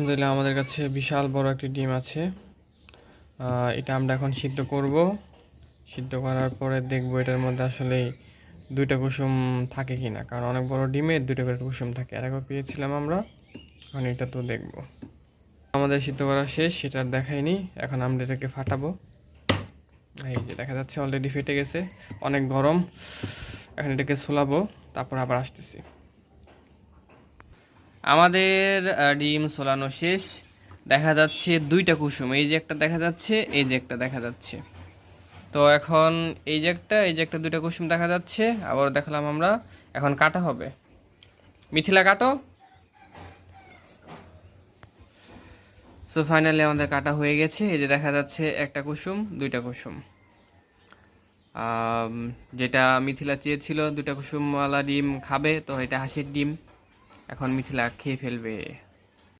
আলহামদুলিল্লাহ আমাদের কাছে বিশাল বড় একটি ডিম আছে। এটা আমরা এখন সিদ্ধ করব। সিদ্ধ করার পরে দেখব এটার মধ্যে আসলে দুইটা কুসুম থাকে কিনা, কারণ অনেক বড় ডিমে দুইটা করে কুসুম থাকে। আর একবার পেয়েছিলাম আমরা, এখন এটা তো দেখব। আমাদের সিদ্ধ করা শেষ, সেটা আর দেখাইনি। এখন আমরা এটাকে ফাটাবো। এই যে দেখা যাচ্ছে অলরেডি ফেটে গেছে, অনেক গরম। এখন এটাকে ছোলাবো, তারপর আবার আসতেছি। আমাদের ডিম ছোলানো শেষ। দেখা যাচ্ছে দুইটা কুসুম, এই যে একটা দেখা যাচ্ছে, এই যে একটা দেখা যাচ্ছে। তো এখন এই যে একটা দুইটা কুসুম দেখা যাচ্ছে, আবার দেখলাম আমরা। এখন কাটা হবে। মিথিলা কাটো। সো ফাইনালি আমাদের কাটা হয়ে গেছে। এই যে দেখা যাচ্ছে একটা কুসুম, দুইটা কুসুম। যেটা মিথিলা চেয়েছিল দুইটা কুসুমওয়ালা ডিম খাবে, তো এটা হাঁসের ডিম। এখন মিথিলা খেয়ে ফেলবে।